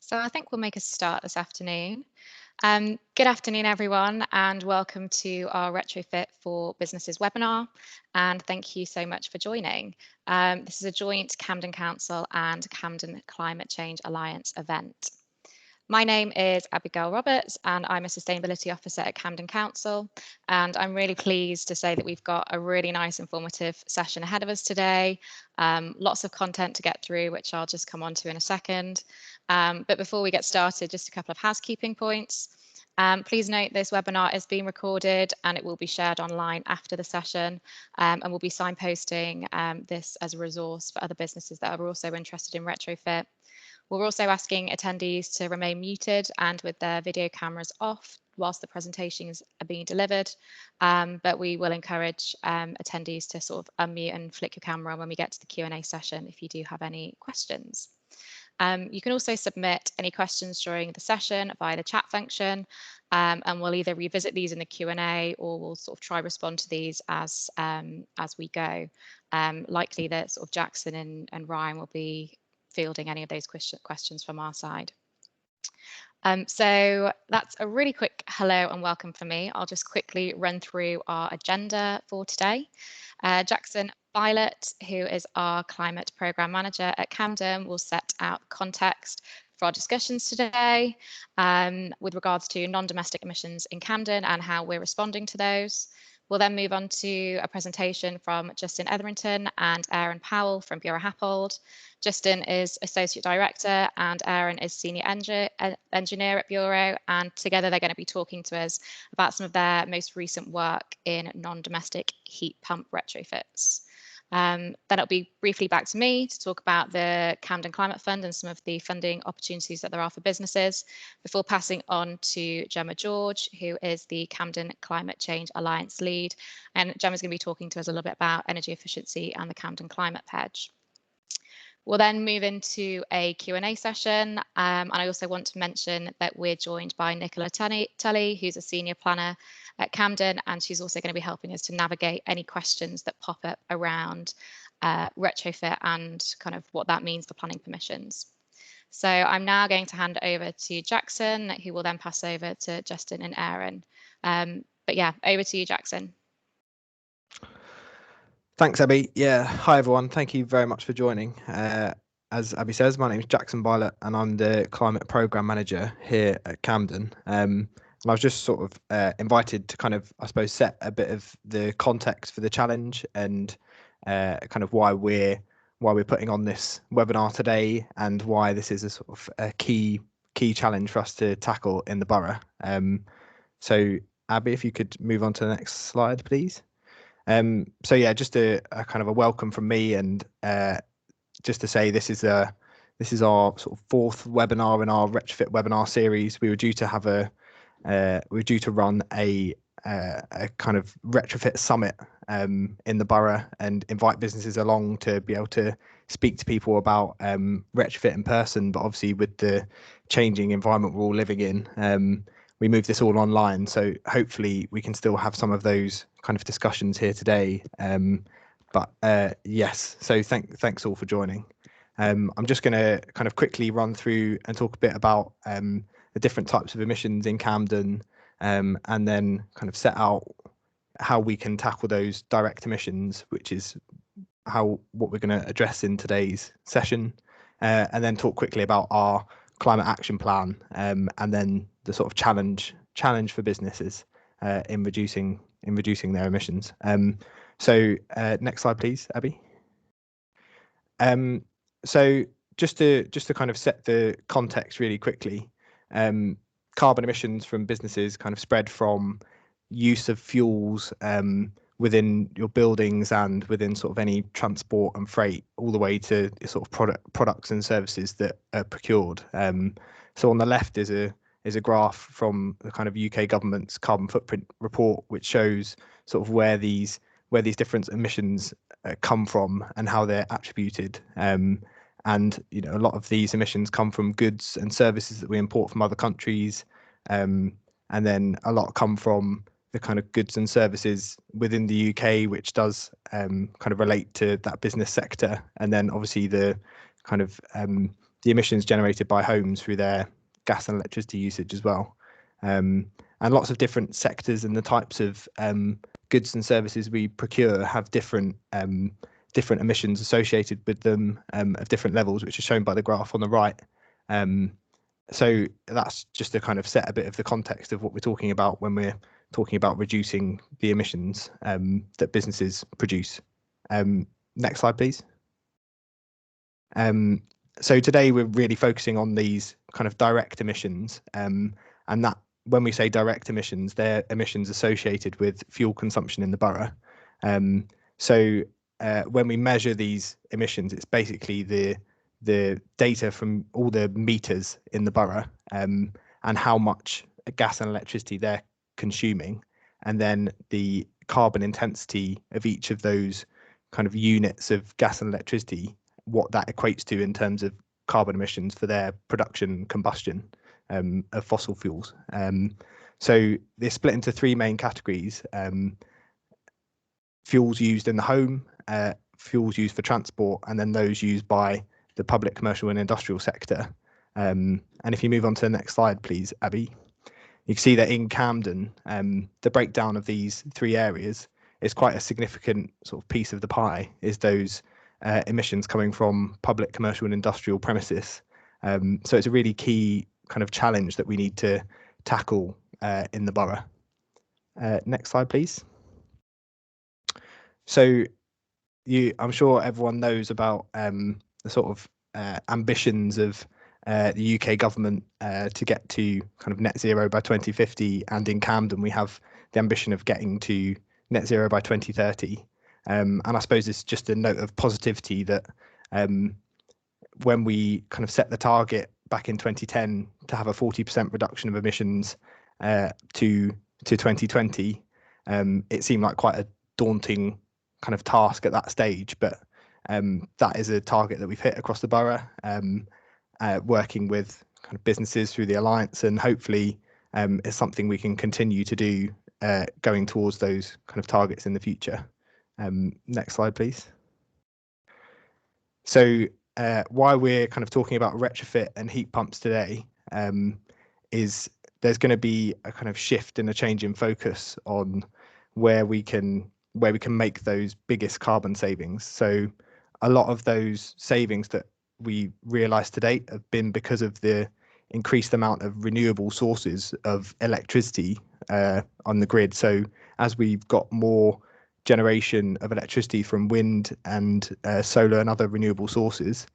So I think we'll make a start this afternoon. Good afternoon, everyone, and welcome to our Retrofit for Businesses webinar. And thank you so much for joining. This is a joint Camden Council and Camden Climate Change Alliance event. My name is Abigail Roberts and I'm a Sustainability Officer at Camden Council, and I'm really pleased to say that we've got a really nice informative session ahead of us today. Lots of content to get through, which I'll just come on to in a second. But before we get started, just a couple of housekeeping points. Please note this webinar is being recorded and it will be shared online after the session, and we'll be signposting this as a resource for other businesses that are also interested in retrofit. We're also asking attendees to remain muted and with their video cameras off whilst the presentations are being delivered, but we will encourage attendees to sort of unmute and flick your camera when we get to the Q&A session if you do have any questions. You can also submit any questions during the session via the chat function, and we'll either revisit these in the Q&A or we'll sort of try respond to these as we go. Likely that sort of Jackson and Ryan will be fielding any of those questions from our side. So that's a really quick hello and welcome for me. I'll just quickly run through our agenda for today. Jackson Violet, who is our Climate Programme Manager at Camden, will set out context for our discussions today with regards to non-domestic emissions in Camden and how we're responding to those. We'll then move on to a presentation from Justin Etherington and Aaron Powell from Buro Happold. Justin is Associate Director and Aaron is Senior Engineer at Buro, and together they're going to be talking to us about some of their most recent work in non-domestic heat pump retrofits. Then it'll be briefly back to me to talk about the Camden Climate Fund and some of the funding opportunities that there are for businesses, before passing on to Gemma George, who is the Camden Climate Change Alliance lead. And Gemma's going to be talking to us a little bit about energy efficiency and the Camden Climate Pledge. We'll then move into a Q&A session, and I also want to mention that we're joined by Nicola Tully, who's a senior planner at Camden, and she's also going to be helping us to navigate any questions that pop up around retrofit and kind of what that means for planning permissions. So I'm now going to hand over to Jackson, who will then pass over to Justin and Aaron. But yeah, over to you, Jackson. Thanks, Abby. Yeah, hi everyone. Thank you very much for joining. As Abby says, my name is Jackson Violet and I'm the Climate Programme Manager here at Camden. And I was just sort of invited to kind of, I suppose, set a bit of the context for the challenge and kind of why we're putting on this webinar today and why this is a sort of a key challenge for us to tackle in the borough. So Abby, if you could move on to the next slide, please. So yeah, just a kind of a welcome from me, and just to say this is our sort of fourth webinar in our retrofit webinar series. We were due to have run a kind of retrofit summit in the borough and invite businesses along to be able to speak to people about retrofit in person, but obviously with the changing environment we're all living in, we moved this all online, so hopefully we can still have some of those kind of discussions here today. But yes, so thanks all for joining. I'm just going to kind of quickly run through and talk a bit about the different types of emissions in Camden, and then kind of set out how we can tackle those direct emissions, which is what we're going to address in today's session, and then talk quickly about our climate action plan, and then the sort of challenge for businesses in reducing their emissions. So next slide, please, Abby. So just to kind of set the context really quickly, carbon emissions from businesses kind of spread from use of fuels within your buildings and within sort of any transport and freight, all the way to sort of products and services that are procured. So on the left is a graph from the kind of UK government's carbon footprint report, which shows sort of where these different emissions come from and how they're attributed. And a lot of these emissions come from goods and services that we import from other countries, and then a lot come from the kind of goods and services within the UK, which does kind of relate to that business sector, and then obviously the kind of the emissions generated by homes through their gas and electricity usage as well. And lots of different sectors and the types of goods and services we procure have different emissions associated with them of different levels, which is shown by the graph on the right. So that's just to kind of set a bit of the context of what we're talking about when we're talking about reducing the emissions that businesses produce. Next slide, please. So today we're really focusing on these kind of direct emissions, and that when we say direct emissions, they're emissions associated with fuel consumption in the borough. So when we measure these emissions, it's basically the data from all the meters in the borough and how much gas and electricity they're consuming, and then the carbon intensity of each of those kind of units of gas and electricity, what that equates to in terms of carbon emissions for their production combustion of fossil fuels. So they're split into three main categories: fuels used in the home, fuels used for transport, and then those used by the public, commercial and industrial sector. And if you move on to the next slide, please, Abby, you can see that in Camden, the breakdown of these three areas is quite a significant sort of piece of the pie, is those emissions coming from public, commercial and industrial premises. So it's a really key kind of challenge that we need to tackle in the borough. Next slide, please. So I'm sure everyone knows about the sort of ambitions of the UK government to get to kind of net zero by 2050, and in Camden we have the ambition of getting to net zero by 2030. And I suppose it's just a note of positivity that when we kind of set the target back in 2010 to have a 40% reduction of emissions to 2020, it seemed like quite a daunting kind of task at that stage, but that is a target that we've hit across the borough, working with kind of businesses through the Alliance, and hopefully it's something we can continue to do going towards those kind of targets in the future. Next slide, please. So why we're kind of talking about retrofit and heat pumps today is there's going to be a kind of shift and a change in focus on where we can make those biggest carbon savings. So a lot of those savings that we realised to date have been because of the increased amount of renewable sources of electricity on the grid. So as we've got more generation of electricity from wind and solar and other renewable sources,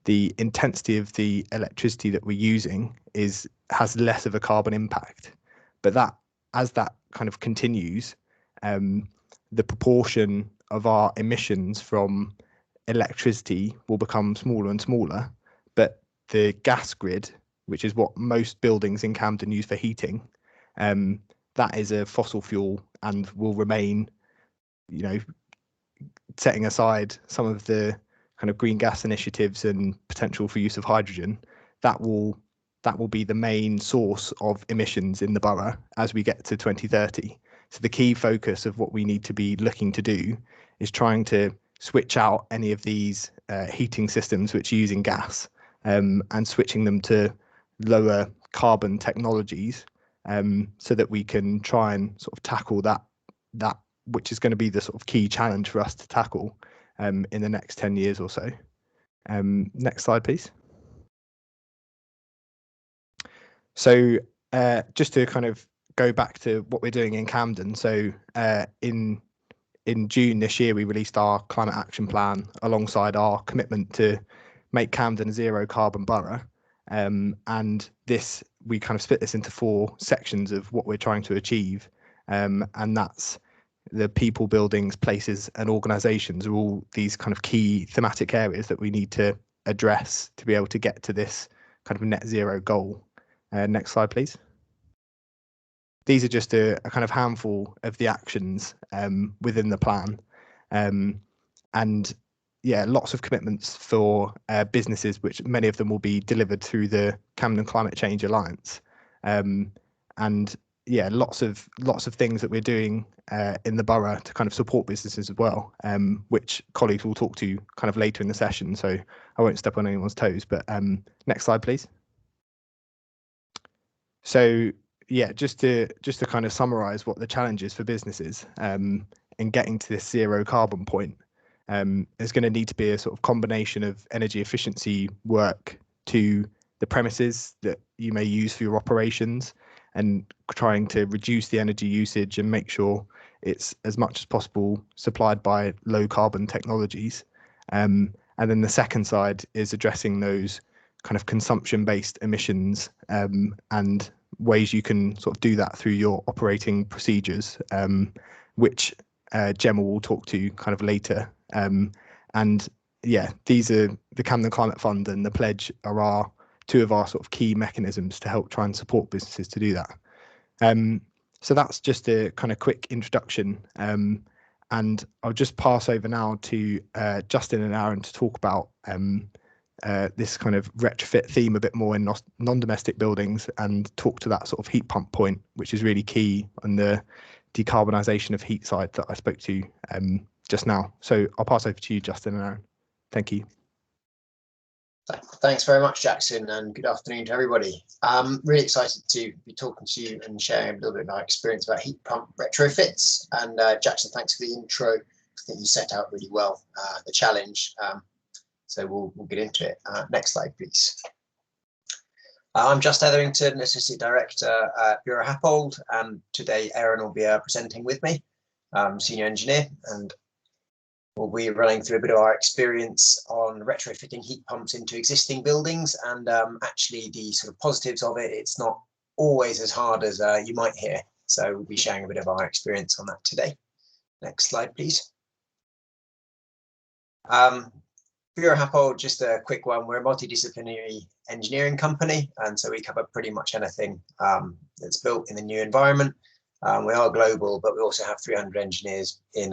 the intensity of the electricity that we're using has less of a carbon impact. But as that kind of continues, the proportion of our emissions from electricity will become smaller and smaller, but the gas grid, which is what most buildings in Camden use for heating, that is a fossil fuel and will remain, setting aside some of the kind of green gas initiatives and potential for use of hydrogen, that will be the main source of emissions in the borough as we get to 2030. So the key focus of what we need to be looking to do is trying to switch out any of these heating systems which are using gas, and switching them to lower carbon technologies, so that we can try and sort of tackle that which is going to be the sort of key challenge for us to tackle in the next 10 years or so. Next slide, please. So just to kind of go back to what we're doing in Camden. So in June this year, we released our climate action plan alongside our commitment to make Camden a zero carbon borough. And we kind of split this into 4 sections of what we're trying to achieve. And that's the people, buildings, places and organisations are all these kind of key thematic areas that we need to address to be able to get to this kind of net zero goal. Next slide, please. These are just a kind of handful of the actions within the plan. And yeah, lots of commitments for businesses, which many of them will be delivered through the Camden Climate Change Alliance. And yeah, lots of things that we're doing in the borough to kind of support businesses as well, which colleagues will talk to kind of later in the session. So I won't step on anyone's toes. But next slide, please. So yeah, just to kind of summarise what the challenge is for businesses in getting to this zero carbon point. There's going to need to be a sort of combination of energy efficiency work to the premises that you may use for your operations, and trying to reduce the energy usage and make sure it's as much as possible supplied by low carbon technologies. And then the second side is addressing those kind of consumption based emissions and ways you can sort of do that through your operating procedures, which Gemma will talk to kind of later. And yeah, these are the Camden Climate Fund and the Pledge are two of our sort of key mechanisms to help try and support businesses to do that. So that's just a kind of quick introduction. And I'll just pass over now to Justin and Aaron to talk about this kind of retrofit theme a bit more in non-domestic buildings, and talk to that sort of heat pump point, which is really key on the decarbonisation of heat side that I spoke to just now. So I'll pass over to you, Justin and Aaron. Thank you. Thanks very much, Jackson, and good afternoon to everybody. I'm really excited to be talking to you and sharing a little bit of my experience about heat pump retrofits. And Jackson, thanks for the intro. I think you set out really well the challenge. So we'll get into it. Next slide, please. I'm Justin Etherington, Associate Director at Buro Happold, and today Aaron will be presenting with me, Senior Engineer, and we'll be running through a bit of our experience on retrofitting heat pumps into existing buildings, and actually the sort of positives of it. It's not always as hard as you might hear. So we'll be sharing a bit of our experience on that today. Next slide, please. Buro Happold, just a quick one. We're a multidisciplinary engineering company, and so we cover pretty much anything that's built in the new environment. We are global, but we also have 300 engineers in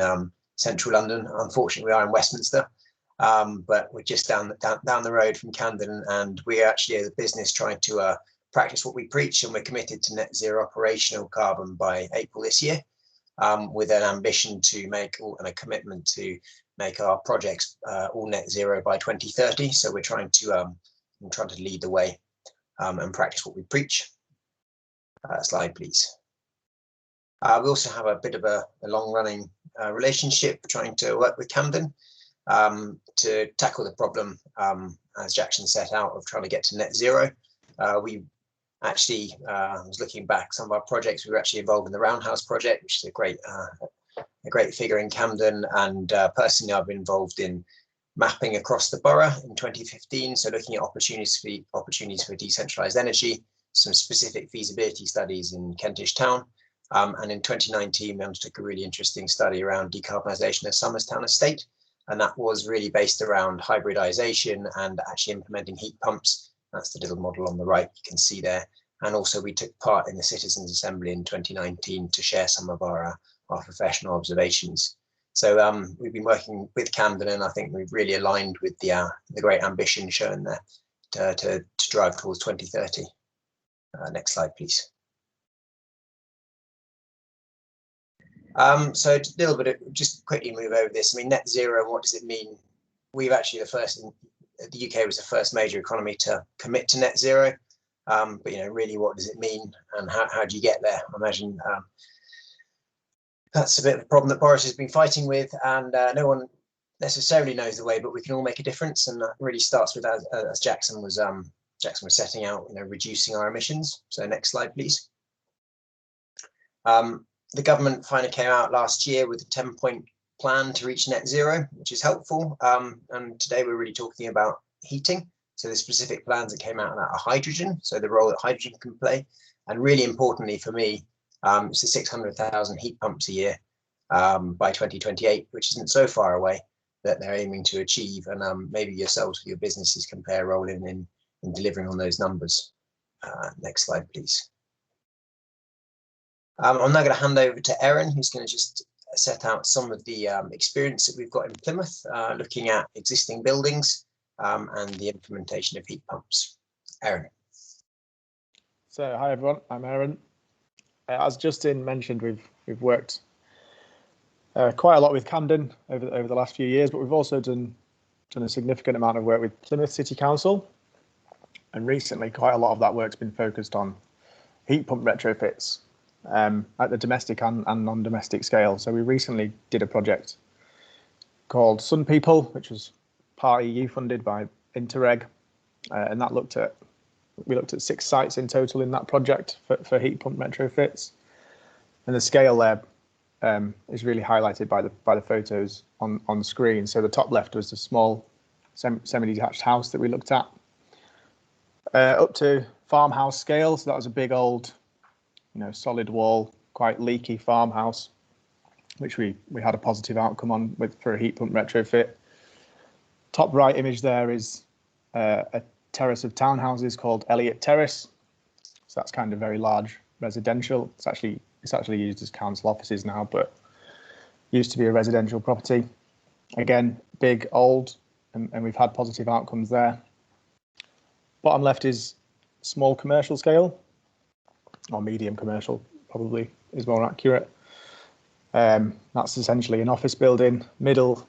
central London. Unfortunately, we are in Westminster, but we're just down the road from Camden, and we actually, as a business, trying to practice what we preach, and we're committed to net zero operational carbon by April this year, with an ambition to make and a commitment to make our projects all net zero by 2030. So we're trying to lead the way and practice what we preach. Slide, please. We also have a bit of a long-running relationship, trying to work with Camden to tackle the problem, as Jackson set out, of trying to get to net zero. We actually, was looking back, some of our projects, we were actually involved in the Roundhouse project, which is a great figure in Camden, and personally I've been involved in mapping across the borough in 2015, so looking at opportunities for decentralised energy, some specific feasibility studies in Kentish Town, and in 2019 we undertook a really interesting study around decarbonisation of Somerstown Estate, and that was really based around hybridisation and actually implementing heat pumps. That's the little model on the right you can see there, and also we took part in the Citizens Assembly in 2019 to share some of our professional observations. So we've been working with Camden, and I think we've really aligned with the great ambition shown there to drive towards 2030. Next slide, please. So a little bit of, just quickly move over this. I mean, net zero, what does it mean? We've actually the UK was the first major economy to commit to net zero. But really, what does it mean, and how do you get there? I imagine that's a bit of a problem that Boris has been fighting with, and no one necessarily knows the way, but we can all make a difference, and that really starts with, as Jackson was setting out, reducing our emissions. So next slide, please. The government finally came out last year with a 10-point plan to reach net zero, which is helpful. And today we're really talking about heating. So the specific plans that came out of that are hydrogen, so the role that hydrogen can play, and really importantly for me, it's the 600,000 heat pumps a year by 2028, which isn't so far away, that they're aiming to achieve. And maybe yourselves with your businesses can play a role in delivering on those numbers. Next slide, please. I'm now going to hand over to Aaron, who's going to just set out some of the experience that we've got in Plymouth, looking at existing buildings and the implementation of heat pumps. Aaron. So hi everyone, I'm Aaron. As Justin mentioned, we've worked quite a lot with Camden over the last few years, but we've also done a significant amount of work with Plymouth City Council, and recently quite a lot of that work's been focused on heat pump retrofits at the domestic and non-domestic scale. So we recently did a project called Sun People, which was part EU funded by Interreg, and that we looked at 6 sites in total in that project for heat pump retrofits, and the scale there is really highlighted by the photos on screen. So the top left was the small semi-detached house that we looked at, up to farmhouse scale. So that was a big old, solid wall, quite leaky farmhouse, which we had a positive outcome on for a heat pump retrofit. Top right image there is a terrace of townhouses called Elliott Terrace. So that's kind of very large residential. It's actually used as council offices now, but used to be a residential property. Again, big, old, and we've had positive outcomes there. Bottom left is small commercial scale, or medium commercial, probably is more accurate. That's essentially an office building. Middle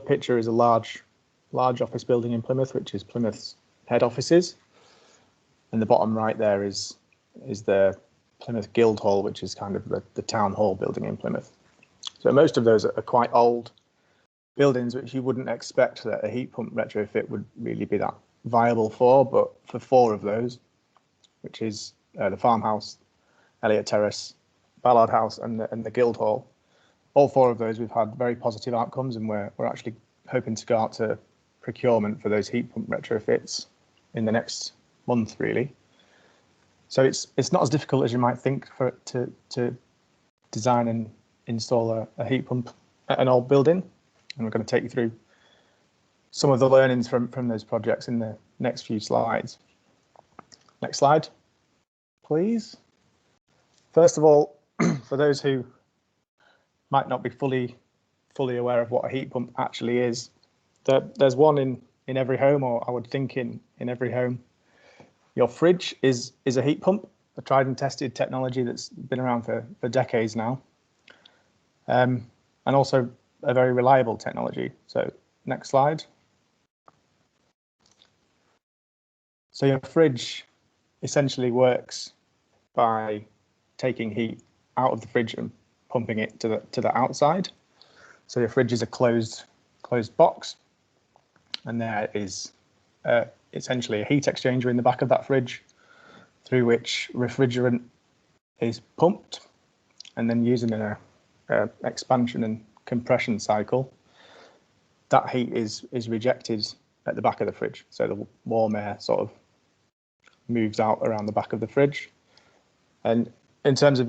picture is a large office building in Plymouth, which is Plymouth's head offices. And the bottom right there is the Plymouth Guildhall, which is kind of the town hall building in Plymouth. So most of those are quite old buildings, which you wouldn't expect that a heat pump retrofit would really be that viable for. But for 4 of those, which is the farmhouse, Elliott Terrace, Ballard House, and the Guildhall, all 4 of those we've had very positive outcomes, and we're actually hoping to go out to procurement for those heat pump retrofits in the next month, really. So it's not as difficult as you might think to design and install a heat pump at an old building, and we're going to take you through some of the learnings from those projects in the next few slides. Next slide, please. First of all, for those who might not be fully aware of what a heat pump actually is, there's one in every home, or I would think in every home. Your fridge is a heat pump, a tried and tested technology that's been around for decades now, and also a very reliable technology. So next slide. So your fridge essentially works by taking heat out of the fridge and pumping it to the outside. So your fridge is a closed box, and there is essentially a heat exchanger in the back of that fridge, through which refrigerant is pumped, and then using an expansion and compression cycle, that heat is rejected at the back of the fridge. So the warm air sort of moves out around the back of the fridge. And in terms of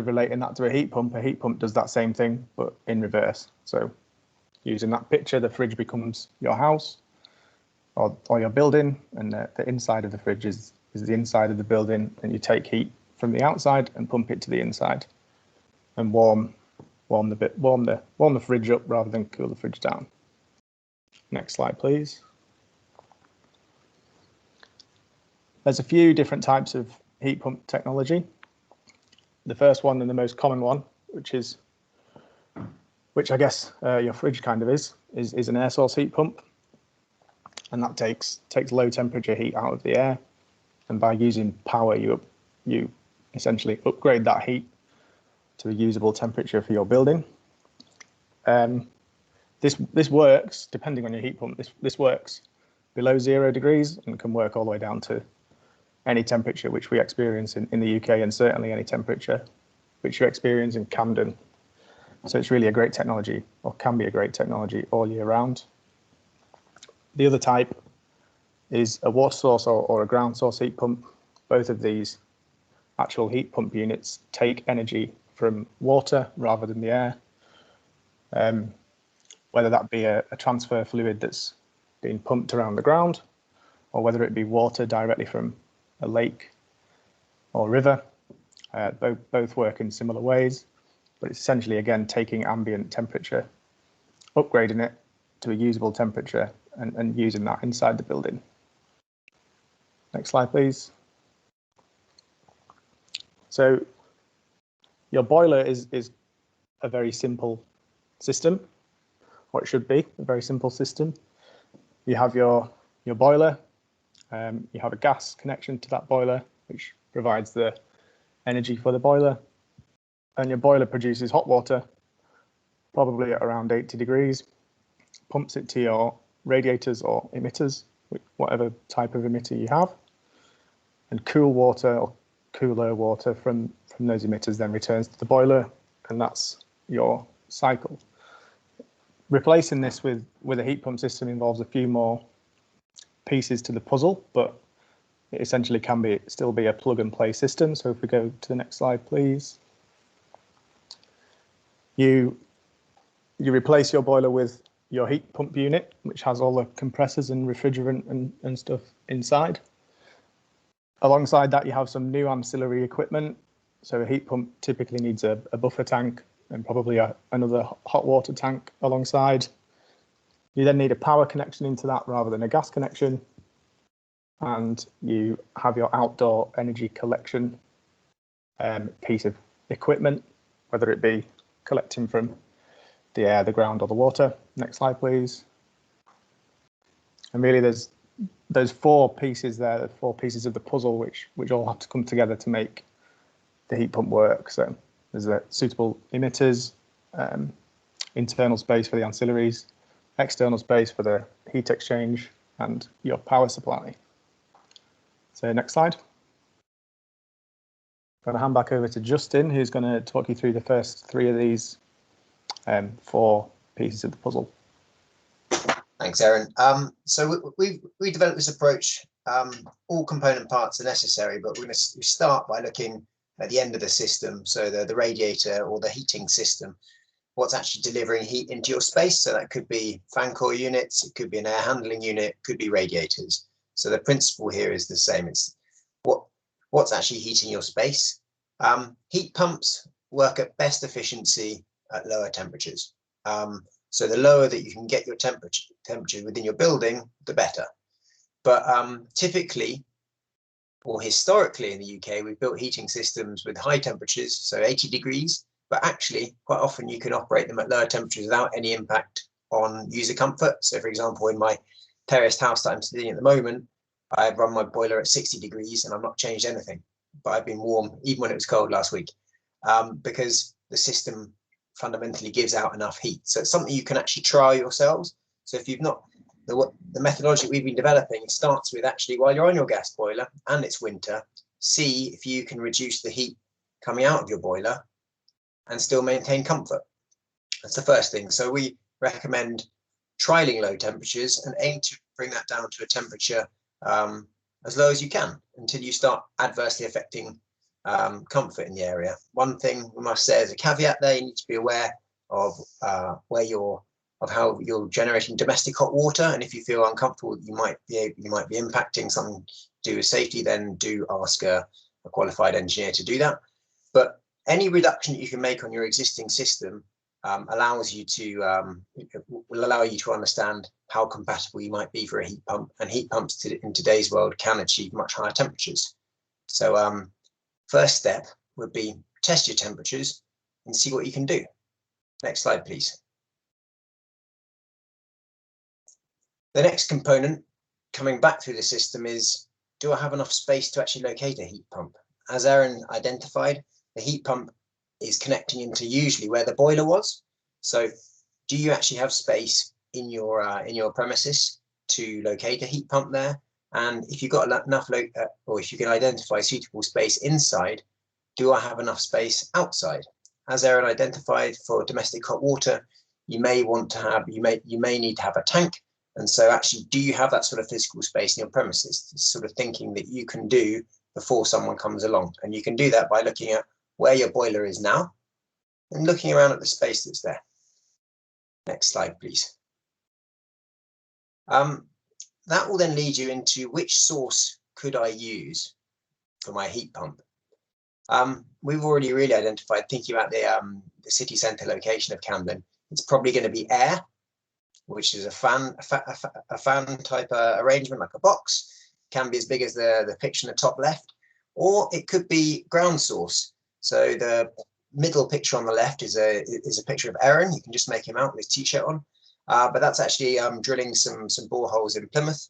relating that to a heat pump does that same thing, but in reverse. So using that picture, the fridge becomes your house or your building, and the inside of the fridge is the inside of the building, and you take heat from the outside and pump it to the inside and warm the fridge up rather than cool the fridge down. Next slide, please. There's a few different types of heat pump technology. The first one, and the most common one, which I guess your fridge kind of is an air source heat pump, and that takes low temperature heat out of the air, and by using power you essentially upgrade that heat to a usable temperature for your building. This works depending on your heat pump. This works below 0 degrees and can work all the way down to any temperature which we experience in the UK, and certainly any temperature which you experience in Camden. So it's really a great technology, or can be a great technology, all year round. The other type is a water source or a ground source heat pump. Both of these actual heat pump units take energy from water rather than the air, whether that be a transfer fluid that's being pumped around the ground, or whether it be water directly from a lake or river. Both work in similar ways, but it's essentially, again, taking ambient temperature, upgrading it to a usable temperature, and using that inside the building. Next slide, please. So Your boiler is a very simple system, or it should be a very simple system. You have your boiler, you have a gas connection to that boiler, which provides the energy for the boiler, and your boiler produces hot water, probably at around 80 degrees, pumps it to your radiators or emitters, whatever type of emitter you have, and cool water or cooler water from those emitters then returns to the boiler, and that's your cycle. Replacing this with a heat pump system involves a few more pieces to the puzzle, but it essentially can still be a plug and play system. So if we go to the next slide, please. You replace your boiler with your heat pump unit, which has all the compressors and refrigerant and stuff inside. Alongside that, you have some new ancillary equipment. So a heat pump typically needs a buffer tank and probably another hot water tank alongside. You then need a power connection into that rather than a gas connection. And you have your outdoor energy collection piece of equipment, whether it be collecting from the air, the ground, or the water. Next slide, please. And really, there's those four pieces there, the four pieces of the puzzle, which all have to come together to make the heat pump work. So there's the suitable emitters, internal space for the ancillaries, external space for the heat exchange, and your power supply. So next slide. I'm going to hand back over to Justin, who's going to talk you through the first three of these four pieces of the puzzle. Thanks, Aaron. So we developed this approach. All component parts are necessary, but we start by looking at the end of the system. So the radiator or the heating system, what's actually delivering heat into your space. So that could be fan coil units, it could be an air handling unit, it could be radiators. So the principle here is the same. It's what's actually heating your space. Heat pumps work at best efficiency at lower temperatures. So the lower that you can get your temperature within your building, the better. But typically, or historically in the UK, we've built heating systems with high temperatures, so 80 degrees, but actually quite often you can operate them at lower temperatures without any impact on user comfort. So for example, in my terraced house that I'm sitting in at the moment, I run my boiler at 60 degrees and I've not changed anything, but I've been warm even when it was cold last week, because the system fundamentally gives out enough heat. So it's something you can actually try yourselves. So if you've not, the methodology we've been developing starts with actually, while you're on your gas boiler and it's winter, see if you can reduce the heat coming out of your boiler and still maintain comfort. That's the first thing. So we recommend trialing low temperatures and aim to bring that down to a temperature as low as you can until you start adversely affecting comfort in the area. One thing we must say as a caveat there, you need to be aware of how you're generating domestic hot water, and if you feel uncomfortable, you might be impacting something to do with safety, then do ask a qualified engineer to do that. But any reduction that you can make on your existing system will allow you to understand how compatible you might be for a heat pump, and heat pumps in today's world can achieve much higher temperatures. So first step would be test your temperatures and see what you can do. Next slide, please. The next component coming back through the system is, do I have enough space to actually locate a heat pump? As Aaron identified, the heat pump is connecting into usually where the boiler was. So do you actually have space in your premises to locate a heat pump there? And if you've got enough, or if you can identify suitable space inside, do I have enough space outside? As Aaron identified, for domestic hot water, you may need to have a tank. And so actually, do you have that sort of physical space in your premises? It's sort of thinking that you can do before someone comes along. And you can do that by looking at where your boiler is now and looking around at the space that's there. Next slide, please. That will then lead you into which source could I use for my heat pump. We've already really identified, thinking about the city centre location of Camden, it's probably going to be air, which is a fan type arrangement, like a box. Can be as big as the picture in the top left, or it could be ground source. So the middle picture on the left is a picture of Aaron. You can just make him out with his t-shirt on, but that's actually drilling some boreholes in Plymouth.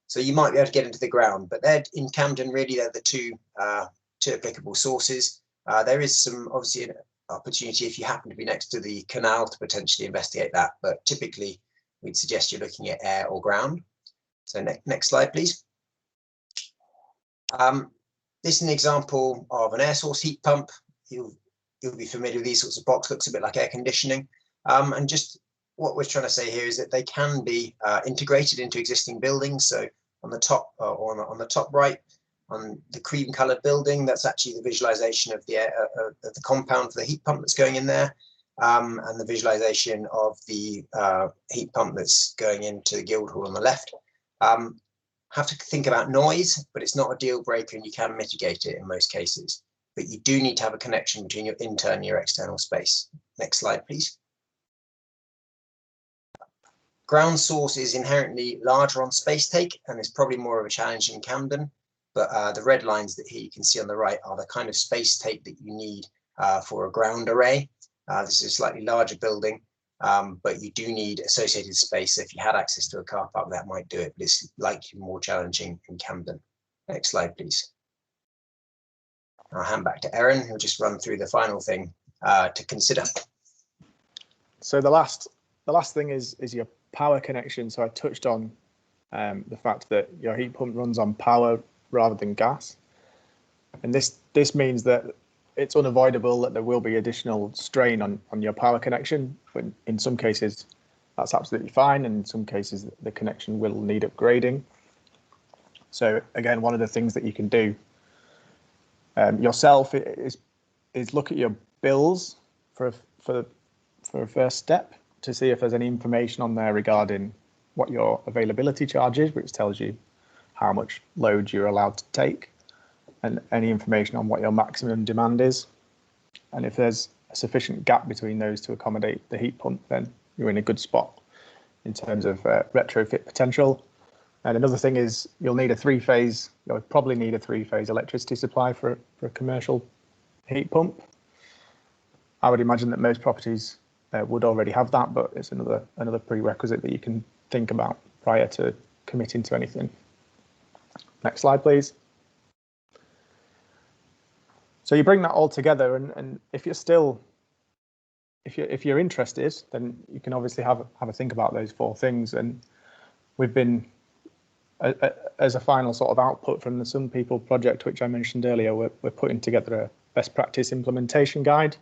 So you might be able to get into the ground, but they're in Camden. Really, they're the two applicable sources. There is some obviously an opportunity if you happen to be next to the canal to potentially investigate that, but typically we'd suggest you're looking at air or ground. So next slide, please. This is an example of an air source heat pump. You'll be familiar with these sorts of boxes. Looks a bit like air conditioning. And just what we're trying to say here is that they can be integrated into existing buildings. So on the top or on the top right, on the cream coloured building, that's actually the visualization of the of the compound for the heat pump that's going in there, and the visualization of the heat pump that's going into the Guildhall on the left. Have to think about noise, but it's not a deal breaker, and you can mitigate it in most cases. But you do need to have a connection between your internal and your external space. Next slide, please. Ground source is inherently larger on space take, and is probably more of a challenge in Camden. But the red lines that here you can see on the right are the kind of space take that you need for a ground array. This is a slightly larger building, but you do need associated space. So if you had access to a car park, that might do it, but it's likely more challenging in Camden. Next slide, please. I'll hand back to Aaron, who'll just run through the final thing to consider. So the last thing is your power connection. So I touched on the fact that your heat pump runs on power rather than gas, and this means that it's unavoidable that there will be additional strain on your power connection. But in some cases, that's absolutely fine, and in some cases, the connection will need upgrading. So again, one of the things that you can do yourself is look at your bills for a first step to see if there's any information on there regarding what your availability charge is, which tells you how much load you're allowed to take, and any information on what your maximum demand is. And if there's a sufficient gap between those to accommodate the heat pump, then you're in a good spot in terms of retrofit potential. And another thing is you'll probably need a three-phase electricity supply for a commercial heat pump. I would imagine that most properties would already have that, but it's another prerequisite that you can think about prior to committing to anything. Next slide, please. So you bring that all together, and if you're interested, then you can obviously have a think about those four things. And we've been, as a final sort of output from the Some People project, which I mentioned earlier, we're putting together a best practice implementation guide,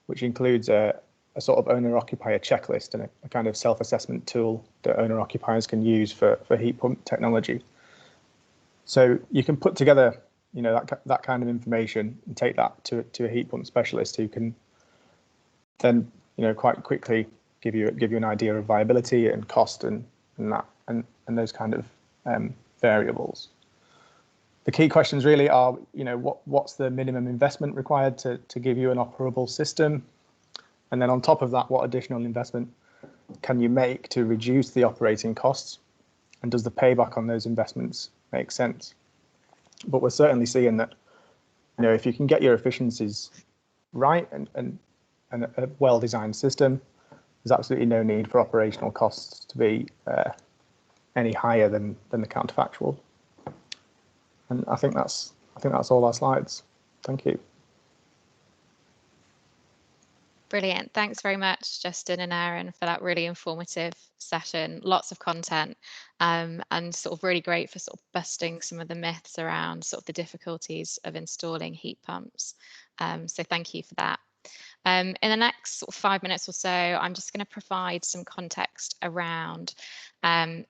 which includes a sort of owner-occupier checklist and a kind of self-assessment tool that owner-occupiers can use for heat pump technology. So you can put together, that kind of information and take that to a heat pump specialist who can then, quite quickly give you an idea of viability and cost and those kind of variables. The key questions really are, what's the minimum investment required to give you an operable system? And then on top of that, what additional investment can you make to reduce the operating costs? And does the payback on those investments make sense? But we're certainly seeing that, if you can get your efficiencies right and a well-designed system, there's absolutely no need for operational costs to be any higher than the counterfactual. And I think that's all our slides. Thank you. Brilliant. Thanks very much, Justin and Aaron, for that really informative session. Lots of content and sort of really great for sort of busting some of the myths around sort of the difficulties of installing heat pumps. So thank you for that. In the next sort of 5 minutes or so, I'm just going to provide some context around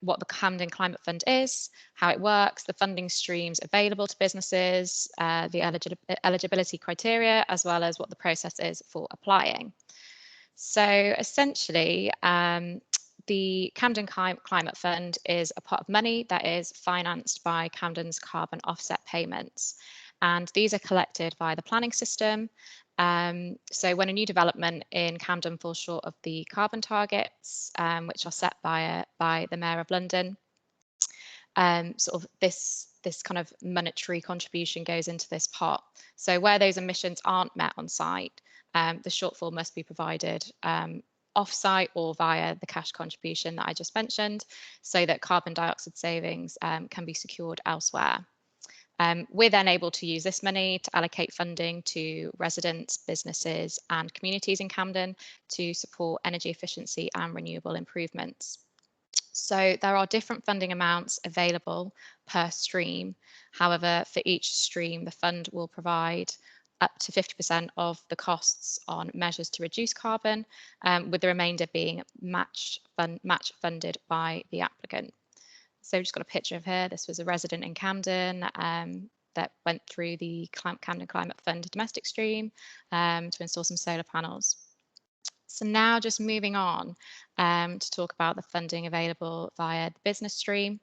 what the Camden Climate Fund is, how it works, the funding streams available to businesses, the eligibility criteria, as well as what the process is for applying. So essentially, the Camden Climate Fund is a pot of money that is financed by Camden's carbon offset payments. And these are collected via the planning system. So when a new development in Camden falls short of the carbon targets, which are set by the Mayor of London, sort of this this kind of monetary contribution goes into this pot. So where those emissions aren't met on site, the shortfall must be provided off-site or via the cash contribution that I just mentioned, so that carbon dioxide savings can be secured elsewhere. We're then able to use this money to allocate funding to residents, businesses and communities in Camden to support energy efficiency and renewable improvements. So there are different funding amounts available per stream. However, for each stream, the fund will provide up to 50% of the costs on measures to reduce carbon, with the remainder being match funded by the applicant. So we've just got a picture of here. This was a resident in Camden that went through the Camden Climate Fund domestic stream to install some solar panels. So now just moving on to talk about the funding available via the business stream.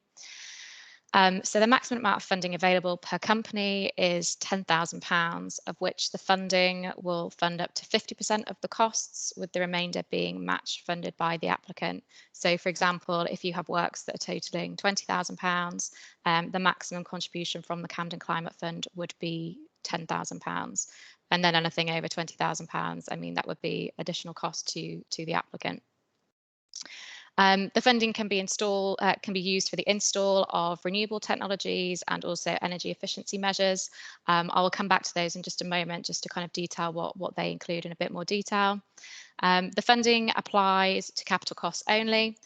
So the maximum amount of funding available per company is £10,000, of which the funding will fund up to 50% of the costs, with the remainder being match funded by the applicant. So for example, if you have works that are totaling £20,000, the maximum contribution from the Camden Climate Fund would be £10,000. And then anything over £20,000, I mean, that would be additional cost to the applicant. The funding can be used for the install of renewable technologies and also energy efficiency measures. I will come back to those in just a moment, just to kind of detail what they include in a bit more detail. The funding applies to capital costs only.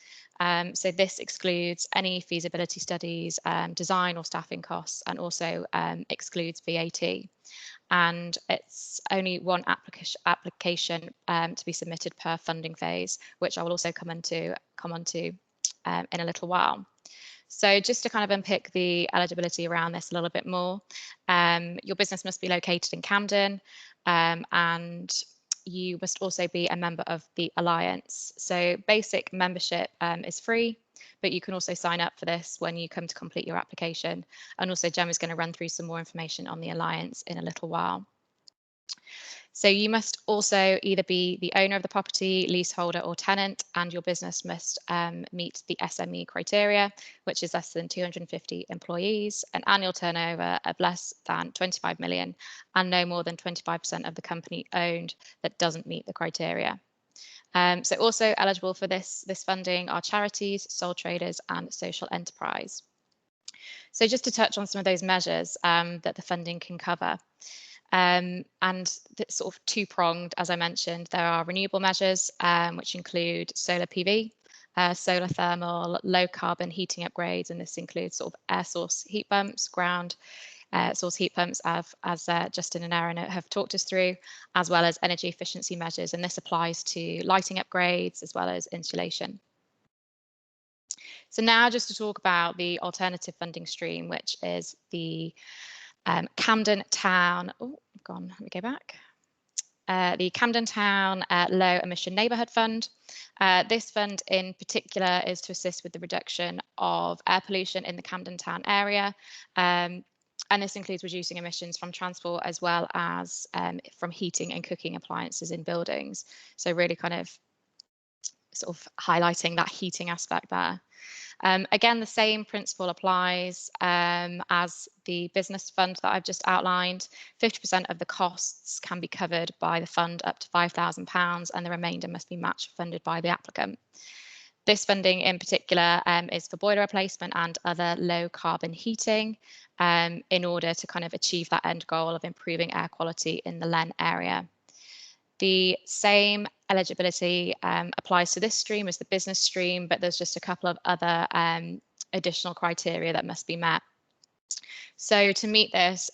So this excludes any feasibility studies, design or staffing costs, and also excludes VAT. And it's only one application to be submitted per funding phase, which I will also come on to in a little while. So just to kind of unpick the eligibility around this a little bit more, your business must be located in Camden, and you must also be a member of the Alliance. So basic membership is free, but you can also sign up for this when you come to complete your application. And also Gemma's going to run through some more information on the Alliance in a little while. So you must also either be the owner of the property, leaseholder or tenant, and your business must meet the SME criteria, which is less than 250 employees, an annual turnover of less than 25 million, and no more than 25% of the company owned that doesn't meet the criteria. So also eligible for this funding are charities, sole traders and social enterprise. So just to touch on some of those measures that the funding can cover. And it's sort of two-pronged, as I mentioned. There are renewable measures, which include solar PV, solar thermal, low carbon heating upgrades, and this includes sort of air source heat pumps, ground source heat pumps, as Justin and Aaron have talked us through, as well as energy efficiency measures. And this applies to lighting upgrades as well as insulation. So now just to talk about the alternative funding stream, which is the Camden Town, let me go back. The Camden Town Low Emission Neighbourhood Fund. This fund in particular is to assist with the reduction of air pollution in the Camden Town area. And this includes reducing emissions from transport as well as from heating and cooking appliances in buildings. So really kind of sort of highlighting that heating aspect there. Again, the same principle applies as the business fund that I've just outlined. 50% of the costs can be covered by the fund up to £5,000, and the remainder must be match funded by the applicant. This funding in particular is for boiler replacement and other low carbon heating in order to kind of achieve that end goal of improving air quality in the LEN area. The same eligibility applies to this stream as the business stream, but there's just a couple of other additional criteria that must be met. So to meet this,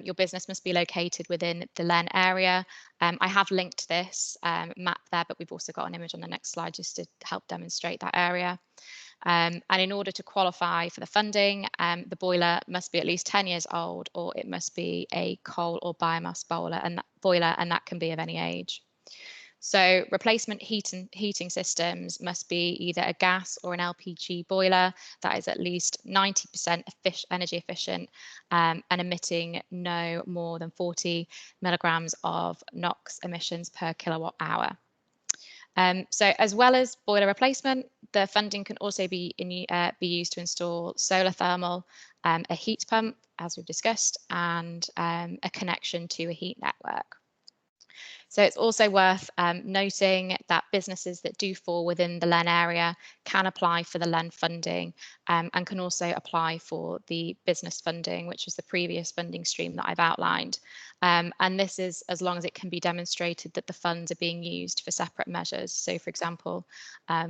your business must be located within the LEN area. I have linked this map there, but we've also got an image on the next slide just to help demonstrate that area. And in order to qualify for the funding, the boiler must be at least 10 years old, or it must be a coal or biomass boiler, and that can be of any age. So replacement heating systems must be either a gas or an LPG boiler that is at least 90% energy efficient and emitting no more than 40 milligrams of NOx emissions per kilowatt hour. So as well as boiler replacement, the funding can also be used to install solar thermal, a heat pump, as we've discussed, and a connection to a heat network. So it's also worth noting that businesses that do fall within the LEN area can apply for the LEN funding and can also apply for the business funding, which is the previous funding stream that I've outlined. And this is as long as it can be demonstrated that the funds are being used for separate measures. So for example,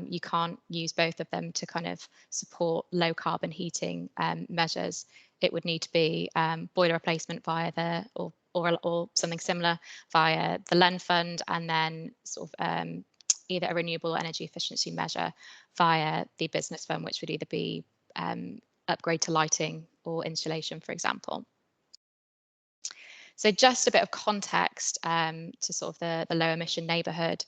you can't use both of them to kind of support low carbon heating measures. It would need to be boiler replacement via the, or something similar via the LEN fund, and then sort of either a renewable energy efficiency measure via the business fund, which would either be upgrade to lighting or insulation, for example. So just a bit of context to sort of the low emission neighbourhood.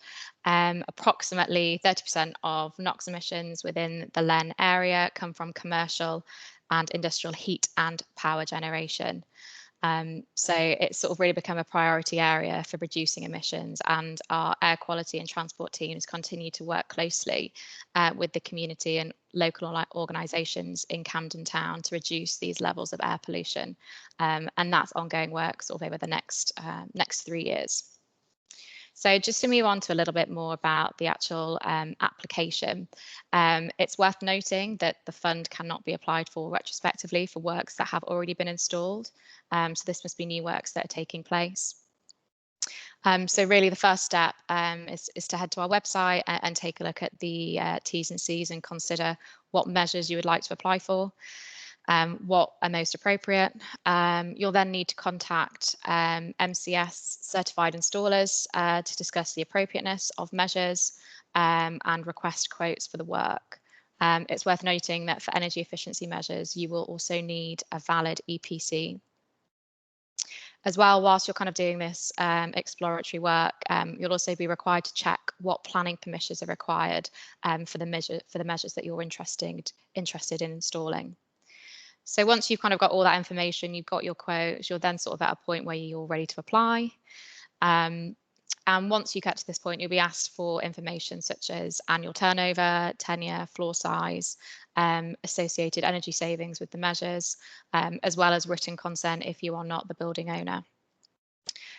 Approximately 30% of NOx emissions within the LEN area come from commercial and industrial heat and power generation. So it's sort of really become a priority area for reducing emissions, and our air quality and transport teams continue to work closely with the community and local organisations in Camden Town to reduce these levels of air pollution. And that's ongoing work sort of over the next 3 years. So just to move on to a little bit more about the actual application, it's worth noting that the fund cannot be applied for retrospectively for works that have already been installed. So this must be new works that are taking place. So really the first step is to head to our website and take a look at the T's and C's and consider what measures you would like to apply for. What are most appropriate. You'll then need to contact MCS certified installers to discuss the appropriateness of measures and request quotes for the work. It's worth noting that for energy efficiency measures, you will also need a valid EPC. As well, whilst you're kind of doing this exploratory work, you'll also be required to check what planning permissions are required for the measures that you're interested in installing. So once you've kind of got all that information, you've got your quotes, you're then sort of at a point where you're ready to apply. And once you get to this point, you'll be asked for information such as annual turnover, tenure, floor size, associated energy savings with the measures, as well as written consent if you are not the building owner.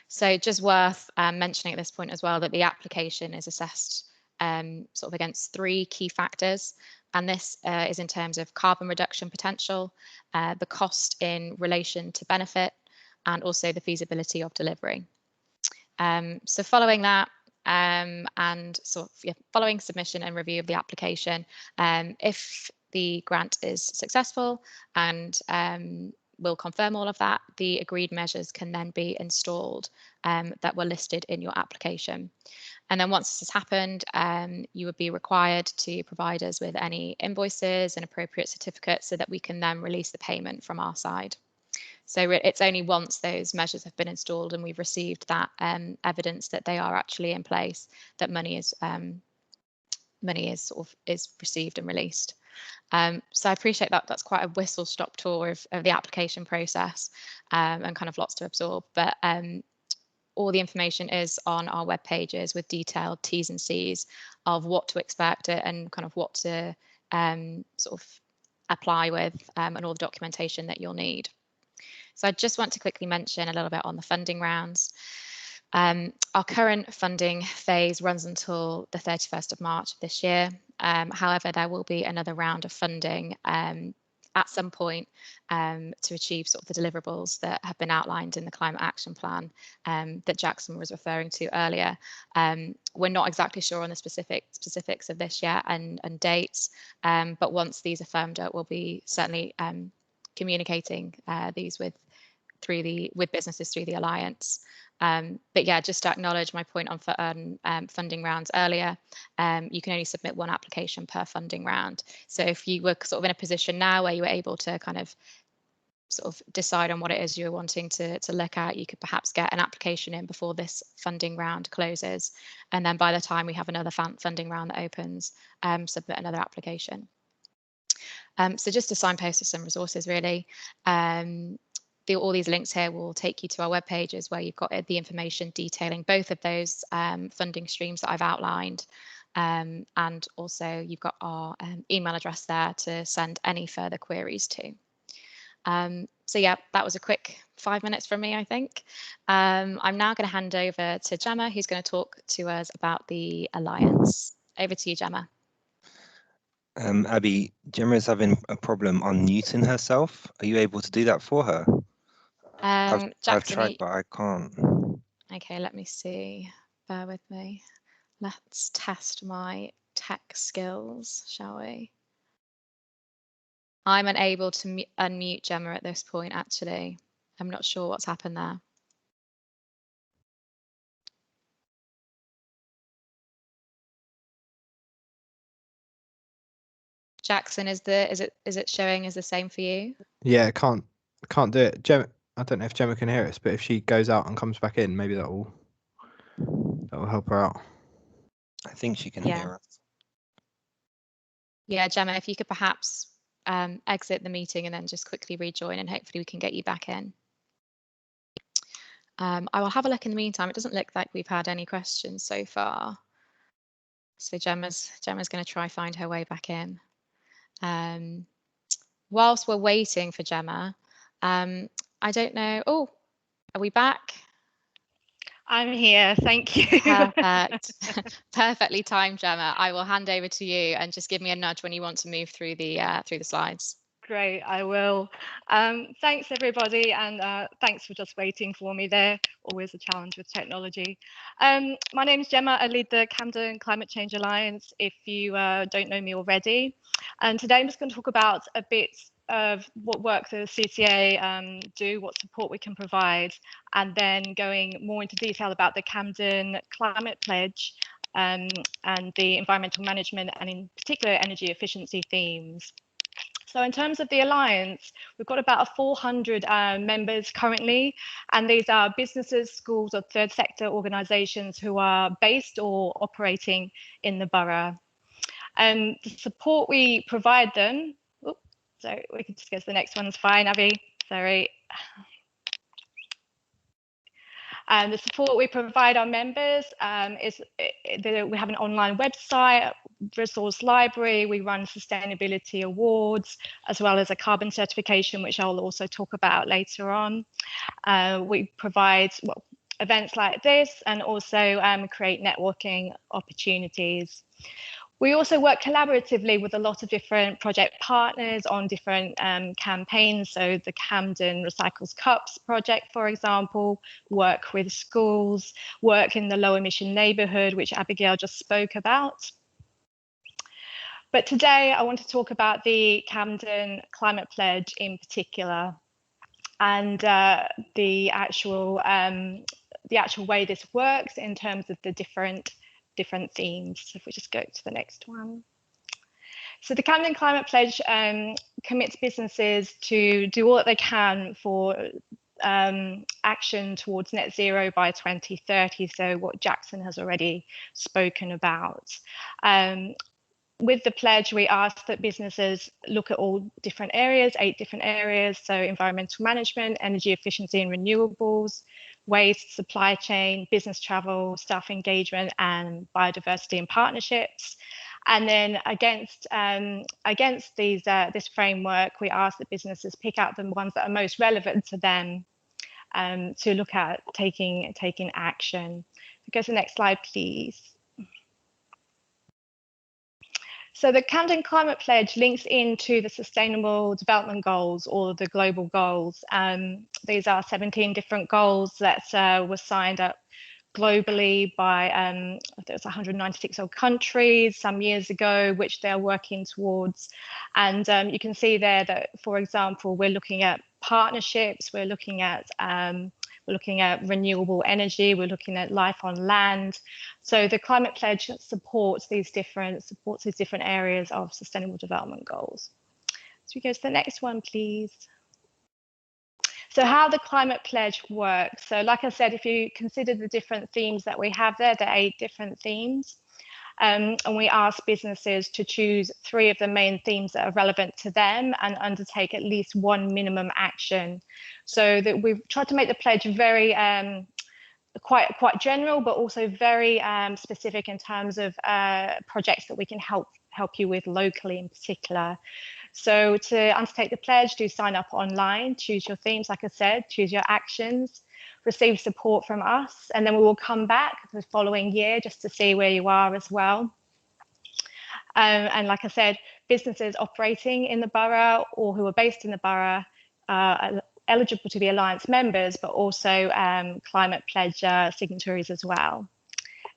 So just worth mentioning at this point as well that the application is assessed sort of against 3 key factors. And this is in terms of carbon reduction potential, the cost in relation to benefit, and also the feasibility of delivery. So following that, and sort of following submission and review of the application, if the grant is successful and we'll confirm all of that, the agreed measures can then be installed that were listed in your application. And then once this has happened, you would be required to provide us with any invoices and appropriate certificates so that we can then release the payment from our side. So it's only once those measures have been installed and we've received that evidence that they are actually in place that money is received and released. So I appreciate that that's quite a whistle-stop tour of the application process and kind of lots to absorb, but all the information is on our web pages with detailed T's and C's of what to expect and kind of what to sort of apply with and all the documentation that you'll need. So I just want to quickly mention a little bit on the funding rounds. Our current funding phase runs until the 31st of March of this year. However, there will be another round of funding at some point to achieve sort of the deliverables that have been outlined in the Climate Action Plan that Jackson was referring to earlier. We're not exactly sure on the specifics of this yet and dates, but once these are firmed up, we'll be certainly communicating these with businesses through the Alliance. But yeah, just to acknowledge my point on funding rounds earlier, you can only submit 1 application per funding round. So if you were sort of in a position now where you were able to kind of sort of decide on what it is you're wanting to look at, you could perhaps get an application in before this funding round closes. And then by the time we have another funding round that opens, submit another application. So just to signpost some resources really. all these links here will take you to our web pages where you've got the information detailing both of those funding streams that I've outlined. And also you've got our email address there to send any further queries to. So yeah, that was a quick 5 minutes from me, I think. I'm now going to hand over to Gemma, who's going to talk to us about the Alliance. Over to you, Gemma. Abby, Gemma is having a problem unmuting herself. Are you able to do that for her? I've tried, but I can't. Okay, let me see. Bear with me. Let's test my tech skills, shall we? I'm unable to unmute Gemma at this point, actually. I'm not sure what's happened there. Jackson, is it showing as the same for you? Yeah, can't do it. Gemma, I don't know if Gemma can hear us, but if she goes out and comes back in, maybe that will help her out. I think she can hear us. Yeah, Gemma, if you could perhaps exit the meeting and then just quickly rejoin, and hopefully we can get you back in. I will have a look in the meantime. It doesn't look like we've had any questions so far. So Gemma's going to try find her way back in. Whilst we're waiting for Gemma, I don't know. Oh, are we back? I'm here, thank you. Perfect. Perfectly timed, Gemma. I will hand over to you and just give me a nudge when you want to move through the slides. Great, I will. Thanks everybody, and thanks for just waiting for me there. Always a challenge with technology. My name is Gemma. I lead the Camden Climate Change Alliance, if you don't know me already. And today I'm just going to talk about a bit of what work the CCCA do, what support we can provide, and then going more into detail about the Camden Climate Pledge and the environmental management and in particular energy efficiency themes. So in terms of the Alliance, we've got about 400 members currently, and these are businesses, schools or third sector organisations who are based or operating in the borough. And the support we provide them, so we can just go to the next one's fine, Abby, sorry. And the support we provide our members is we have an online website, resource library, we run sustainability awards, as well as a carbon certification, which I'll also talk about later on. We provide events like this and also create networking opportunities. We also work collaboratively with a lot of different project partners on different campaigns. So the Camden Recycles Cups project, for example, work with schools, work in the low emission neighbourhood, which Abigail just spoke about. But today I want to talk about the Camden Climate Pledge in particular, and the actual way this works in terms of the different themes. So if we just go to the next one. So the Camden Climate Pledge commits businesses to do all that they can for action towards net zero by 2030. So what Jackson has already spoken about. With the pledge, we ask that businesses look at all different areas, 8 different areas. So environmental management, energy efficiency and renewables, waste, supply chain, business travel, staff engagement, and biodiversity and partnerships. And then against these this framework, we ask that businesses pick out the ones that are most relevant to them to look at taking action. Go to the next slide, please. So the Camden Climate Pledge links into the Sustainable Development Goals, or the global goals. These are 17 different goals that were signed up globally by there's 196 odd countries some years ago, which they're working towards. And you can see there that, for example, we're looking at partnerships, we're looking at renewable energy, we're looking at life on land. So the Climate Pledge supports these different areas of Sustainable Development Goals. So we go to the next one, please. So how the Climate Pledge works. So like I said, if you consider the different themes that we have there, the 8 different themes, And we ask businesses to choose 3 of the main themes that are relevant to them and undertake at least 1 minimum action. So that we've tried to make the pledge very quite general, but also very specific in terms of projects that we can help you with locally in particular. So to undertake the pledge, do sign up online, choose your themes, like I said, choose your actions, receive support from us, and then we will come back the following year just to see where you are as well. And like I said, businesses operating in the borough or who are based in the borough are eligible to be Alliance members, but also Climate Pledge signatories as well.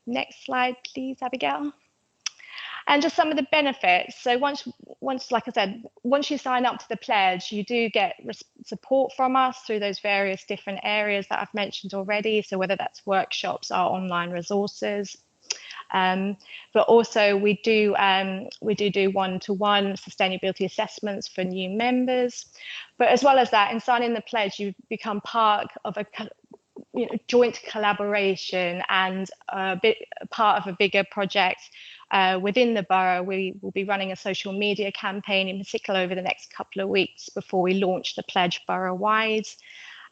Next slide, please, Abigail. And just some of the benefits. So once, like I said, once you sign up to the pledge, you do get support from us through those various different areas that I've mentioned already. So whether that's workshops, our online resources, but also we do one-to-one sustainability assessments for new members. But as well as that, in signing the pledge, you become part of a joint collaboration and part of a bigger project within the borough. We will be running a social media campaign in particular over the next couple of weeks before we launch the pledge borough-wide.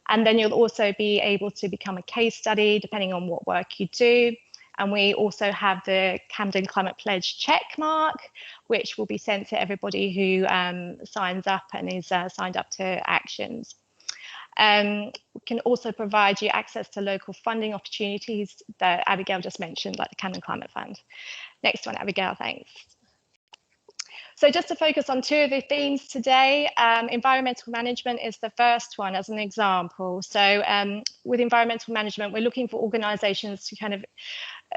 And then you'll also be able to become a case study depending on what work you do. And we also have the Camden Climate Pledge check mark, which will be sent to everybody who signs up and is signed up to actions. We can also provide you access to local funding opportunities that Abigail just mentioned, like the Camden Climate Fund. Next one, Abigail, thanks. So just to focus on 2 of the themes today, environmental management is the first one as an example. So with environmental management, we're looking for organisations to kind of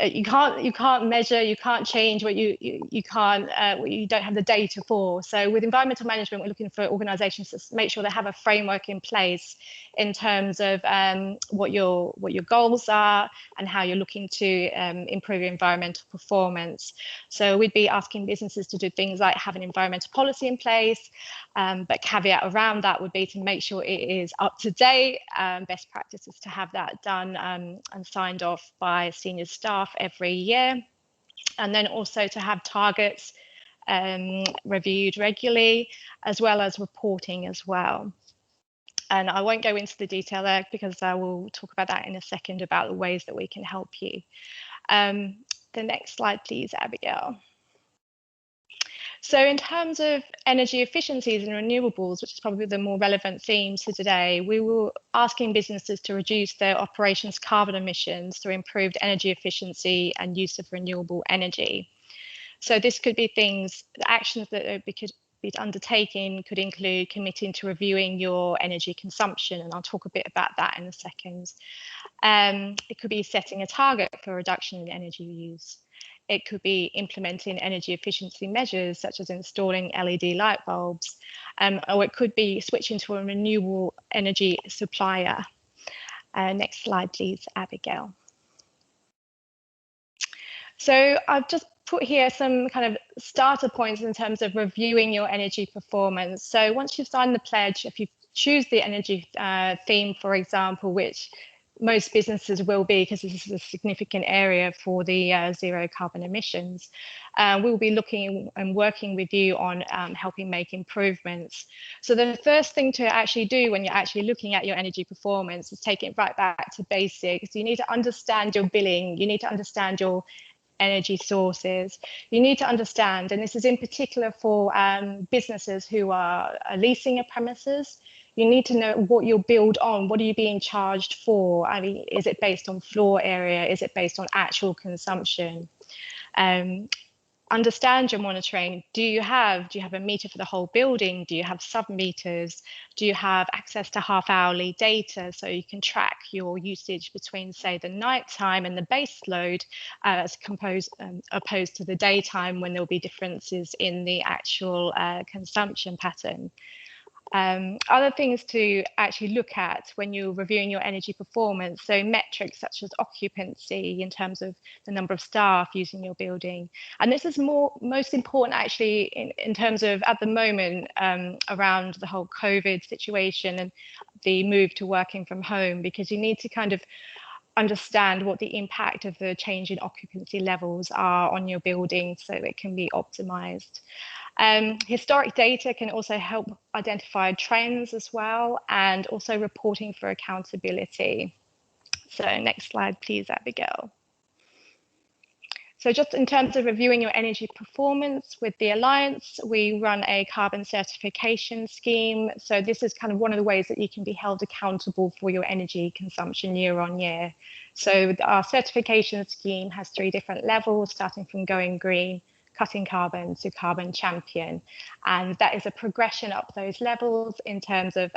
you can't measure, you can't change what you don't have the data for. So with environmental management, we're looking for organisations to make sure they have a framework in place in terms of what your goals are and how you're looking to improve your environmental performance. So we'd be asking businesses to do things like have an environmental policy in place, but caveat around that would be to make sure it is up to date. Best practice is to have that done and signed off by senior staff every year, and then also to have targets reviewed regularly, as well as reporting as well. And I won't go into the detail there because I will talk about that in a second about the ways that we can help you. The next slide, please, Abigail. So in terms of energy efficiencies and renewables, which is probably the more relevant theme to today, we were asking businesses to reduce their operations carbon emissions through improved energy efficiency and use of renewable energy. So this could be things, the actions that could be undertaken could include committing to reviewing your energy consumption, and I'll talk a bit about that in a second. It could be setting a target for reduction in energy use. It could be implementing energy efficiency measures such as installing LED light bulbs, or it could be switching to a renewable energy supplier. Next slide, please, Abigail. So I've just put here some kind of starter points in terms of reviewing your energy performance. So once you've signed the pledge, if you choose the energy theme, for example, which most businesses will be because this is a significant area for the zero carbon emissions, we'll be looking and working with you on helping make improvements. So the first thing to actually do when you're actually looking at your energy performance is take it right back to basics. You need to understand your billing, you need to understand your energy sources. You need to understand, and this is in particular for businesses who are leasing a premises, you need to know what you're billed on. What are you being charged for? I mean, is it based on floor area? Is it based on actual consumption? Understand your monitoring. Do you have a meter for the whole building? Do you have sub-meters? Do you have access to half-hourly data so you can track your usage between, say, the nighttime and the base load as opposed to the daytime when there will be differences in the actual consumption pattern? Other things to actually look at when you're reviewing your energy performance, so metrics such as occupancy in terms of the number of staff using your building. And this is most important actually in terms of at the moment around the whole COVID situation and the move to working from home, because you need to kind of understand what the impact of the change in occupancy levels are on your building so it can be optimized. Historic data can also help identify trends as well, and also reporting for accountability. So next slide, please, Abigail. So just in terms of reviewing your energy performance with the Alliance, we run a carbon certification scheme. So this is kind of one of the ways that you can be held accountable for your energy consumption year on year. So our certification scheme has 3 different levels, starting from going green, cutting carbon to carbon champion. And that is a progression up those levels in terms of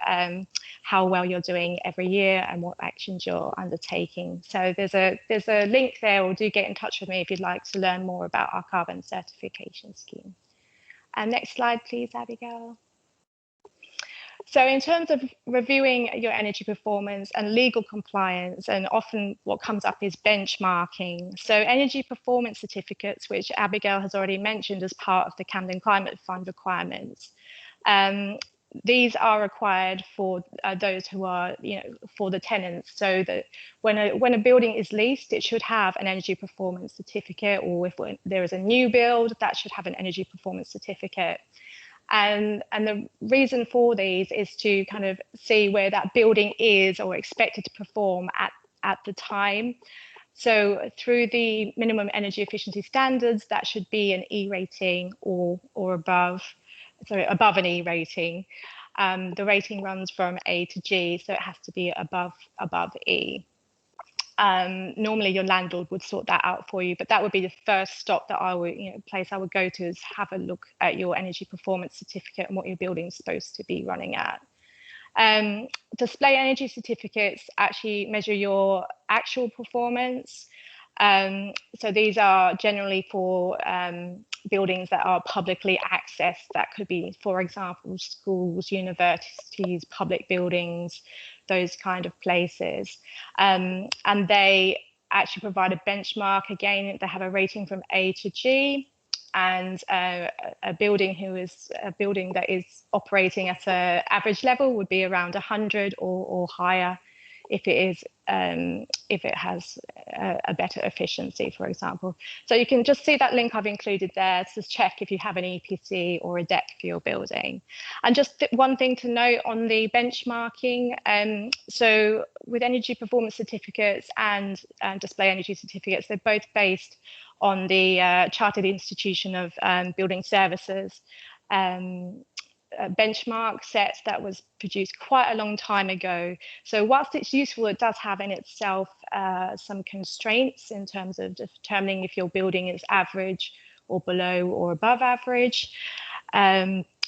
how well you're doing every year and what actions you're undertaking. So there's a link there, or do get in touch with me if you'd like to learn more about our carbon certification scheme. And next slide, please, Abigail. So in terms of reviewing your energy performance and legal compliance, and often what comes up is benchmarking. So energy performance certificates, which Abigail has already mentioned as part of the Camden Climate Fund requirements. These are required for those who are, for the tenants. So that when a building is leased, it should have an energy performance certificate, or if there is a new build, that should have an energy performance certificate. And the reason for these is to kind of see where that building is or expected to perform at the time. So through the minimum energy efficiency standards, that should be an E rating or above, above an E rating. The rating runs from A to G, so it has to be above E. Normally your landlord would sort that out for you, but that would be the first stop that I would, place I would go to, is have a look at your energy performance certificate and what your building is supposed to be running at. Display energy certificates actually measure your actual performance. So these are generally for buildings that are publicly accessed. That could be, for example, schools, universities, public buildings, those kind of places. And they actually provide a benchmark. Again, they have a rating from A to G. And a building that is operating at an average level would be around 100 or higher if it has a better efficiency, for example. So you can just see that link I've included there to check if you have an EPC or a DEC for your building. And just one thing to note on the benchmarking, so with energy performance certificates and display energy certificates, they're both based on the Chartered Institution of Building Services benchmark set that was produced quite a long time ago. So whilst it's useful, it does have in itself some constraints in terms of determining if your building is average or below or above average.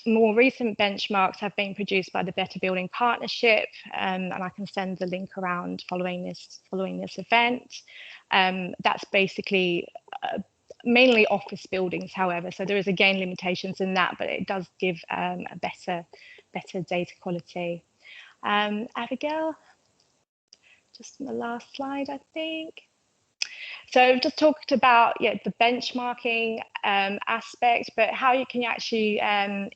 More recent benchmarks have been produced by the Better Building Partnership, and I can send the link around following this event. That's basically mainly office buildings, however, so there is again limitations in that, but it does give a better data quality. Abigail, just on the last slide, I think. So I've just talked about the benchmarking aspect, but how can you actually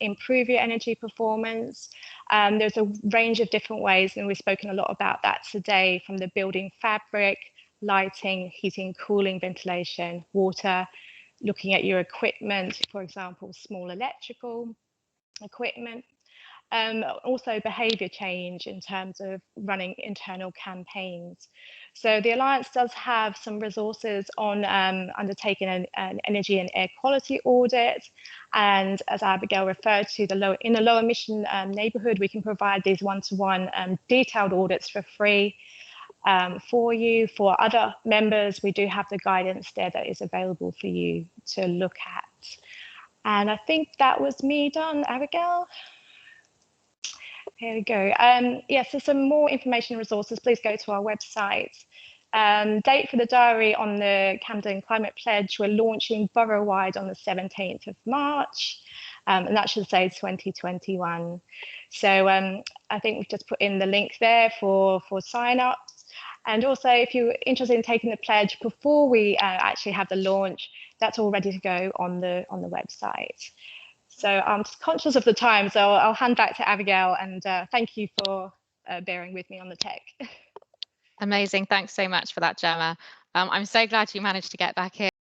improve your energy performance? There's a range of different ways, and we've spoken a lot about that today, from the building fabric, lighting, heating, cooling, ventilation, water, looking at your equipment, for example, small electrical equipment. Also behaviour change in terms of running internal campaigns. So the Alliance does have some resources on undertaking an energy and air quality audit. And as Abigail referred to, in a low emission neighbourhood, we can provide these one-to-one detailed audits for free for you. For other members, we do have the guidance there that is available for you to look at. And I think that was me done, Abigail. Here we go. So some more information and resources, please go to our website. Date for the diary on the Camden Climate Pledge, we're launching borough-wide on the 17th of March, and that should say 2021. So I think we've just put in the link there for sign-ups. And also, if you're interested in taking the pledge before we actually have the launch, that's all ready to go on the website. So I'm just conscious of the time, so I'll hand back to Abigail, and thank you for bearing with me on the tech. Amazing. Thanks so much for that, Gemma. I'm so glad you managed to get back in